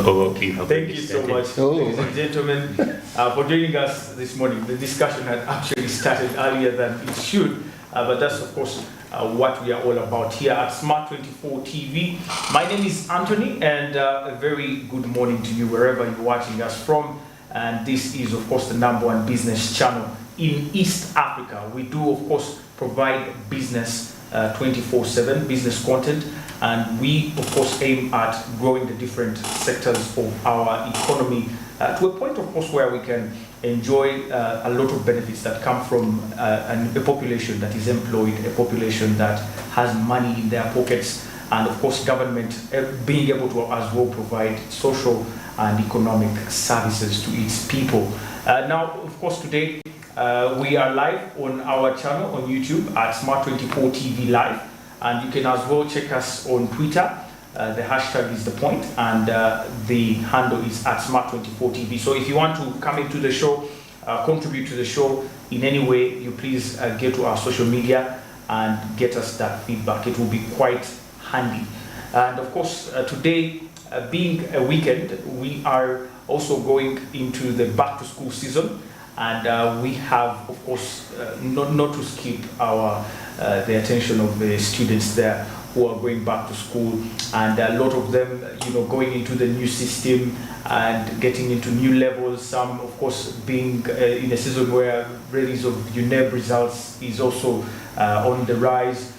Thank you so much, ladies and gentlemen, for joining us this morning. The discussion had actually started earlier than it should, but that's of course what we are all about here at Smart 24 TV. My name is Anthony, and a very good morning to you wherever you're watching us from. And this is of course the #1 business channel in East Africa. We do of course provide business 24/7 business content, and we of course aim at growing the different sectors of our economy to a point of course where we can enjoy a lot of benefits that come from a population that is employed, a population that has money in their pockets, and of course government being able to as well provide social and economic services to its people. Now of course today we are live on our channel on YouTube at Smart 24 TV Live, and you can as well check us on Twitter. The hashtag is the point, and the handle is at Smart 24 TV. So if you want to come into the show, contribute to the show in any way, you please get to our social media and get us that feedback. It will be quite handy. And of course today being a weekend, we are also going into the back to school season. And we have, of course, not to skip the attention of the students there who are going back to school, and a lot of them, going into the new system and getting into new levels. Some, of course, being in a season where release of UNEB results is also on the rise.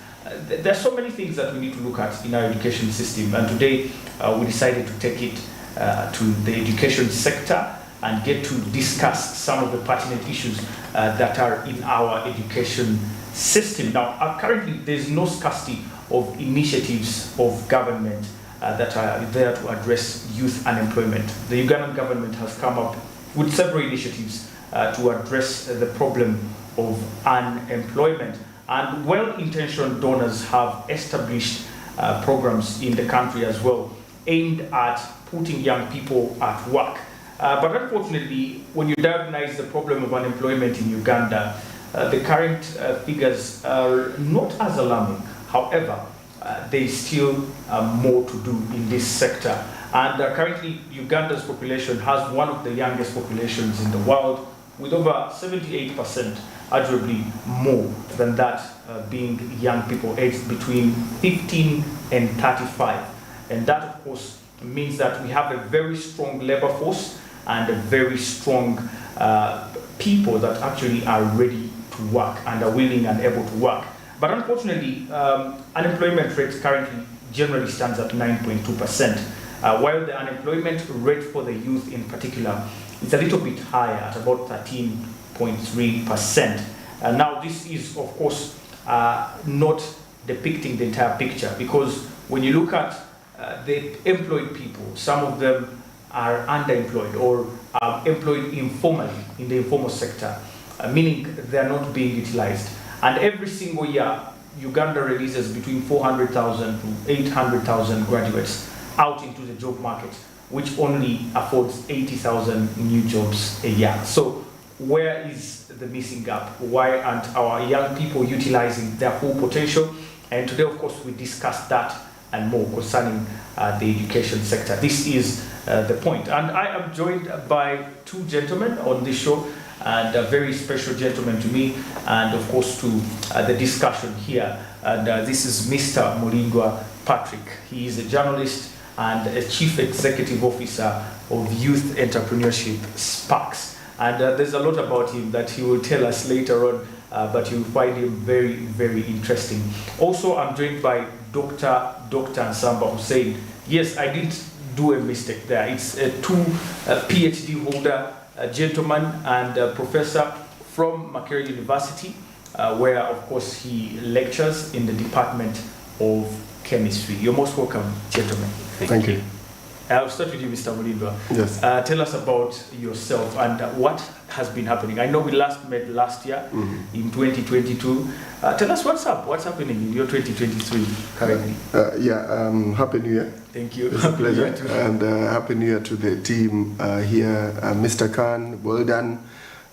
There's so many things that we need to look at in our education system, and today we decided to take it to the education sector and get to discuss some of the pertinent issues that are in our education system. Now, currently, there's no scarcity of initiatives of government that are there to address youth unemployment. The Ugandan government has come up with several initiatives to address the problem of unemployment. And well-intentioned donors have established programs in the country as well, aimed at putting young people at work. But unfortunately, when you diagnose the problem of unemployment in Uganda, the current figures are not as alarming. However, there is still more to do in this sector. And currently, Uganda's population has one of the youngest populations in the world, with over 78%, arguably more than that, being young people aged between 15 and 35. And that, of course, means that we have a very strong labor force and a very strong people that actually are ready to work and are willing and able to work. But unfortunately, unemployment rate currently generally stands at 9.2%, while the unemployment rate for the youth in particular is a little bit higher at about 13.3%. Now, this is, of course, not depicting the entire picture, because when you look at the employed people, some of them are underemployed or are employed informally in the informal sector, meaning they are not being utilized. And every single year, Uganda releases between 400,000 to 800,000 graduates out into the job market, which only affords 80,000 new jobs a year. So where is the missing gap? Why aren't our young people utilizing their full potential? And today, of course, we discuss that and more concerning the education sector. This is the point. And I am joined by two gentlemen on this show, and a very special gentleman to me, and of course to the discussion here. And this is Mr. Mulindwa Patrick. He is a journalist and a Chief Executive Officer of Youth Entrepreneurship, Sparks. And there's a lot about him that he will tell us later on, but you'll find him very, very interesting. Also, I'm joined by Dr. Nsamba Hussein. Yes, I didn't do a mistake there. It's a PhD holder, a gentleman and a professor from Makerere University, where of course he lectures in the Department of Chemistry. You're most welcome, gentlemen. Thank you. I'll start with you, Mr. Mulindwa. Yes. Tell us about yourself and what has been happening. I know we last met last year in 2022. Tell us what's up. What's happening in your 2023 currently? Happy New Year. Thank you. It's a pleasure. And Happy New Year to the team here, Mr. Khan, well done,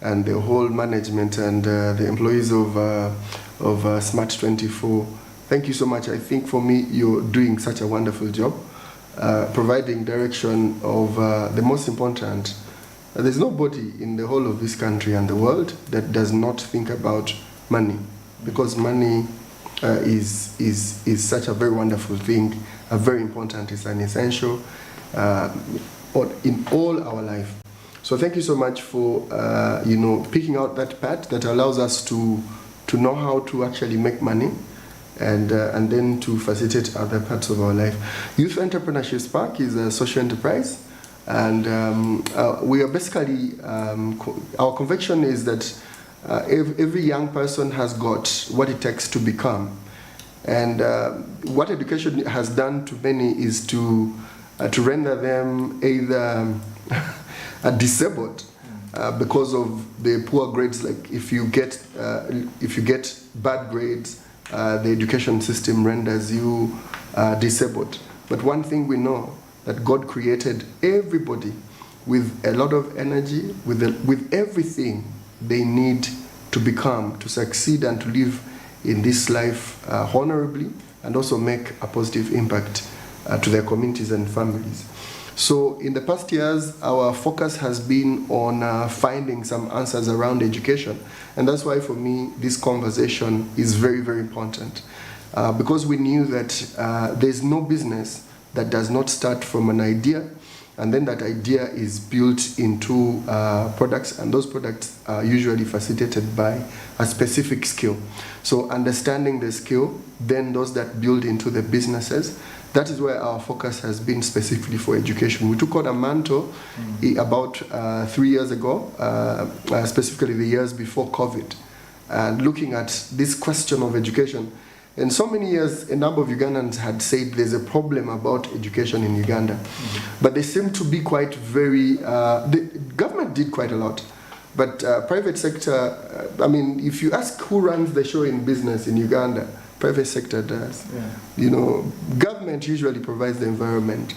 and the whole management and the employees of Smart 24. Thank you so much. I think for me, you're doing such a wonderful job. providing direction of the most important. There's nobody in the whole of this country and the world that does not think about money, because money is such a very wonderful thing, very important. It's an essential in all our life. So thank you so much for picking out that part that allows us to know how to actually make money, and then to facilitate other parts of our life. Youth Entrepreneurship Spark is a social enterprise, and we are basically, our conviction is that every young person has got what it takes to become. And what education has done to many is to render them either disabled because of the poor grades. Like if you get bad grades, the education system renders you disabled. But one thing we know, that God created everybody with a lot of energy, with everything they need to become, to succeed and to live in this life honorably, and also make a positive impact to their communities and families. So in the past years, our focus has been on finding some answers around education. And that's why for me, this conversation is very, very important. Because we knew that there's no business that does not start from an idea, and then that idea is built into products, and those products are usually facilitated by a specific skill. So understanding the skill, then those that build into the businesses, that is where our focus has been specifically for education. We took on a mantle about 3 years ago, specifically the years before COVID, and looking at this question of education. In so many years, a number of Ugandans had said there's a problem about education in Uganda. But they seem to be quite very, the government did quite a lot. But private sector, I mean, if you ask who runs the show in business in Uganda, private sector does. Yeah. You know, government usually provides the environment.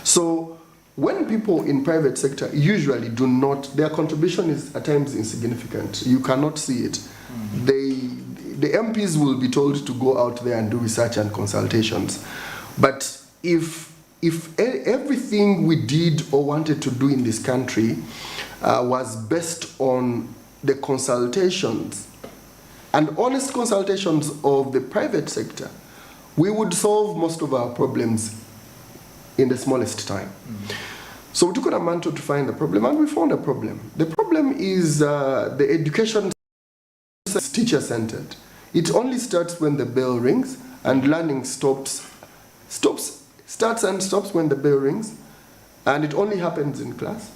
So when people in private sector usually do not, their contribution is at times insignificant. You cannot see it. The MPs will be told to go out there and do research and consultations. But if everything we did or wanted to do in this country was based on the consultations and honest consultations of the private sector, we would solve most of our problems in the smallest time. So we took on a mantle to find the problem, and we found a problem. The problem is the education is teacher-centered. It only starts when the bell rings, and learning starts and stops when the bell rings, and it only happens in class.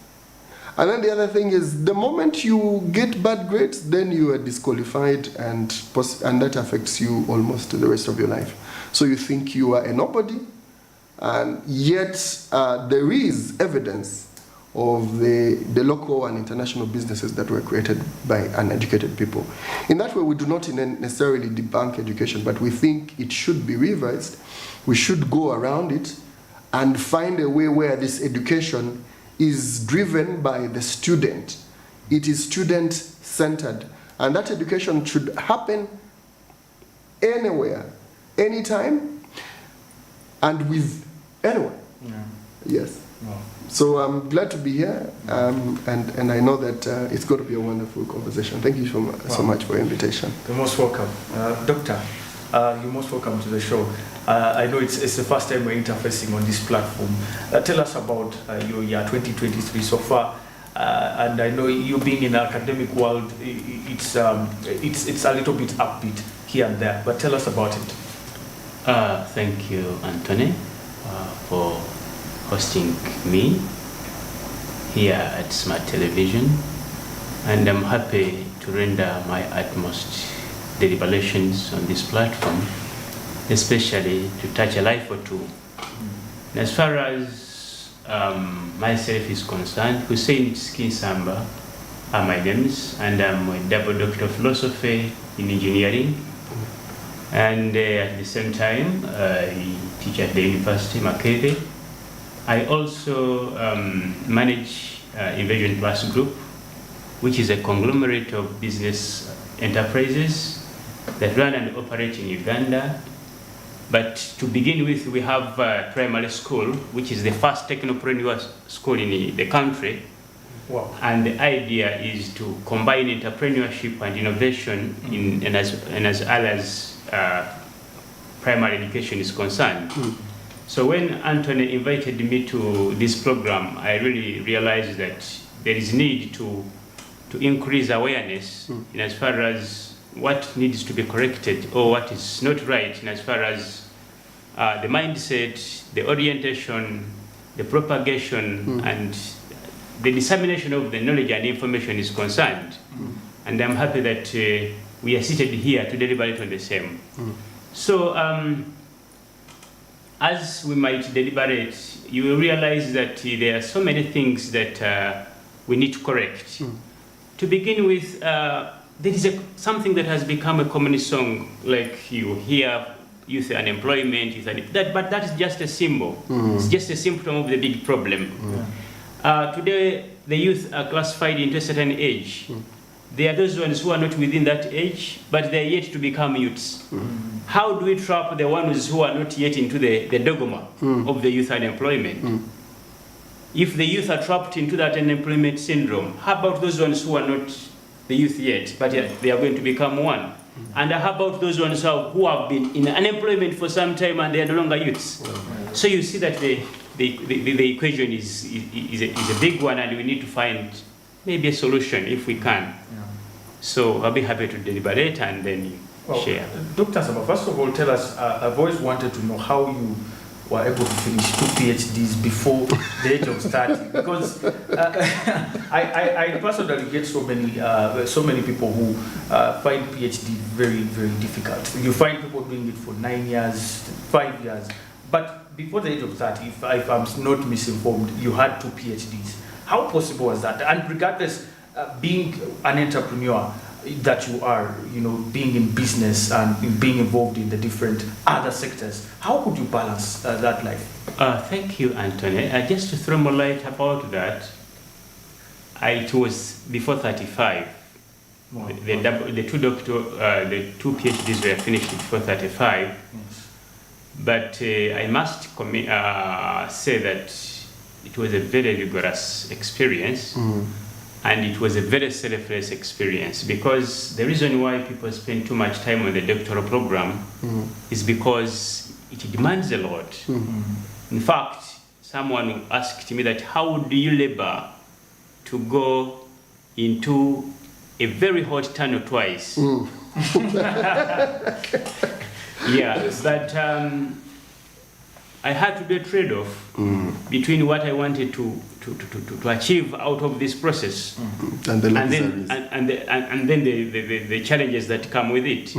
And then the other thing is, the moment you get bad grades, then you are disqualified, and that affects you almost the rest of your life. So you think you are a nobody, and yet there is evidence of the local and international businesses that were created by uneducated people. In that way, we do not necessarily debunk education, but we think it should be revised. We should go around it and find a way where this education is driven by the student. It is student-centered, and that education should happen anywhere, anytime, and with anyone. Yeah. Yes. Wow. So I'm glad to be here, and I know that it's going to be a wonderful conversation. Thank you so much for your invitation. You're most welcome. Doctor, you're most welcome to the show. I know it's the first time we're interfacing on this platform. Tell us about your year 2023 so far, and I know you being in the academic world, it's a little bit upbeat here and there, but tell us about it. Thank you, Anthony, for hosting me here at Smart Television, and I'm happy to render my utmost deliberations on this platform, especially to touch a life or two. And as far as myself is concerned, Hussein Skinsamba are my names, and I'm a double doctor of philosophy in engineering, and at the same time I teach at the University Makere. I also manage Invasion Plus Group, which is a conglomerate of business enterprises that run and operate in Uganda, But to begin with, we have primary school, which is the first technopreneur school in the country. Wow. And the idea is to combine entrepreneurship and innovation in as well as primary education is concerned. So when Anthony invited me to this program, I really realized that there is need to increase awareness in as far as what needs to be corrected or what is not right in as far as the mindset, the orientation, the propagation, and the dissemination of the knowledge and information is concerned. And I'm happy that we are seated here to deliberate on the same. So as we might deliberate, you will realize that there are so many things that we need to correct. To begin with, there is something that has become a common song, like you hear youth unemployment, but that is just a symbol. It's just a symptom of the big problem. Today, the youth are classified into a certain age. There are those ones who are not within that age, but they are yet to become youths. How do we trap the ones who are not yet into the dogma of the youth unemployment? If the youth are trapped into that unemployment syndrome, how about those ones who are not the youth yet, but they are going to become one? And how about those ones who have been in unemployment for some time and they are no longer youths? So you see that the equation is a big one, and we need to find maybe a solution if we can. So I'll be happy to deliberate and then share. Dr. Saba, first of all, tell us, I've always wanted to know how you were able to finish 2 PhDs before the age of 30, because I personally get so many people who find PhD very, very difficult. You find people doing it for 9 years, 5 years, but before the age of 30, if I'm not misinformed, you had 2 PhDs. How possible was that? And regardless, being an entrepreneur that you are, being in business and being involved in the different other sectors, how could you balance that life? Thank you, Anthony. Just to throw more light about that, it was before 35. Wow. The two PhDs were finished before 35. Yes. But I must say that it was a very rigorous experience. And it was a very selfless experience, because the reason why people spend too much time on the doctoral program is because it demands a lot. In fact, someone asked me that, how do you labor to go into a very hot tunnel twice? Yeah, but I had to do a trade-off between what I wanted to achieve out of this process and then the challenges that come with it.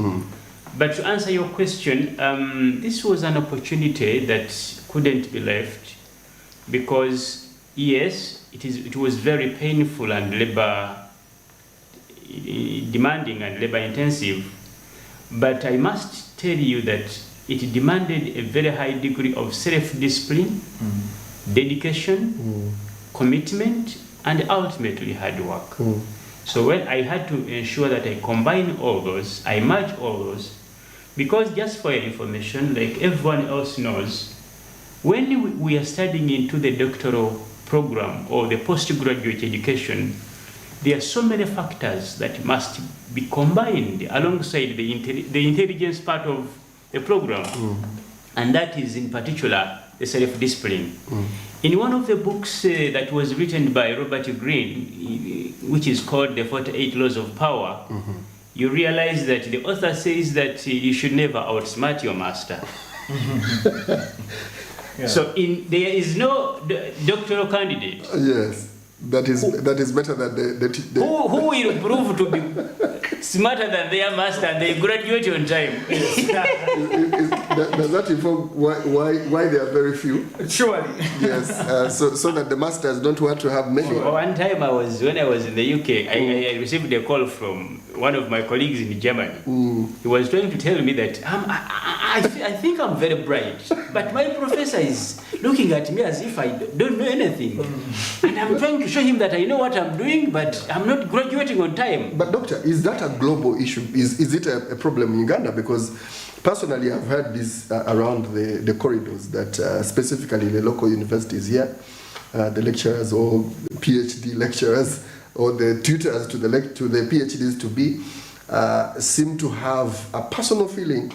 But to answer your question, this was an opportunity that couldn't be left, because yes, it was very painful and labor demanding and labor intensive, but I must tell you that it demanded a very high degree of self-discipline, dedication, commitment, and ultimately hard work. So when I had to ensure that I combine all those, I merge all those, because just for your information, like everyone else knows, when we are studying into the doctoral program or the postgraduate education, there are so many factors that must be combined alongside the intelligence part of the program, and that is in particular the self-discipline. In one of the books that was written by Robert Greene, which is called The 48 Laws of Power, you realize that the author says that you should never outsmart your master. So there is no doctoral candidate. Yes. That is better than the who will prove to be smarter than their master and they graduate on time. Does that inform why there are very few? Surely. Yes. So that the masters don't want to have many. One time when I was in the UK, I received a call from one of my colleagues in Germany. He was trying to tell me that I think I'm very bright, but my professor is looking at me as if I don't know anything. And I'm trying to show him that I know what I'm doing, but I'm not graduating on time. But doctor, is that a global issue? Is it a problem in Uganda? Because personally, I've heard this around the corridors that specifically the local universities here, the lecturers or PhD lecturers or the tutors to the PhDs to be seem to have a personal feeling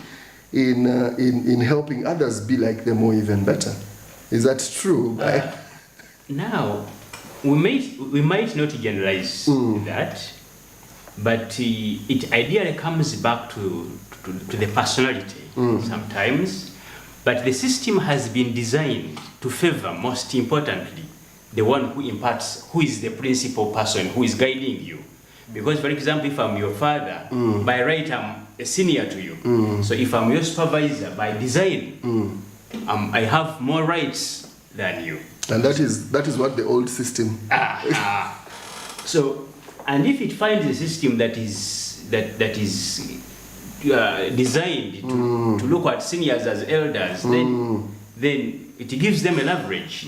in helping others be like them or even better. Is that true? Now, we might not generalize that, but it ideally comes back to the personality sometimes. But the system has been designed to favor, most importantly, the one who imparts, who is the principal person who is guiding you. Because, for example, if I'm your father, by right I'm a senior to you. So if I'm your supervisor, by design, I have more rights than you. And that is what the old system. So, and if it finds a system that is designed to look at seniors as elders, then it gives them a leverage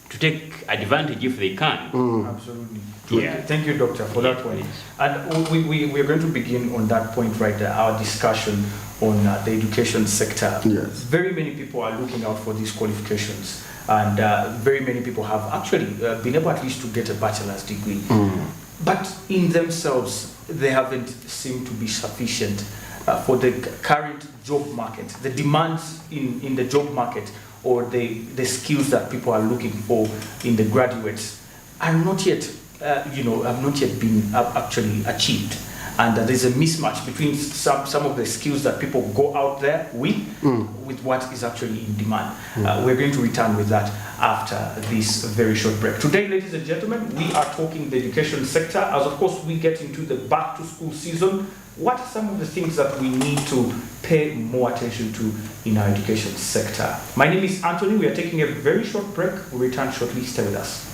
to take advantage if they can. Absolutely. Yeah. Thank you, Doctor, for that one. And we are going to begin on that point right there, our discussion on the education sector. Yes. Very many people are looking out for these qualifications, and very many people have actually been able at least to get a bachelor's degree. But in themselves, they haven't seemed to be sufficient for the current job market, the demands in the job market, or the skills that people are looking for in the graduates are not yet, have not yet been actually achieved. And there's a mismatch between some of the skills that people go out there with what is actually in demand. We're going to return with that after this very short break. Today, ladies and gentlemen, we are talking the education sector. As of course we get into the back to school season, what are some of the things that we need to pay more attention to in our education sector? My name is Anthony. We are taking a very short break. We'll return shortly. Stay with us.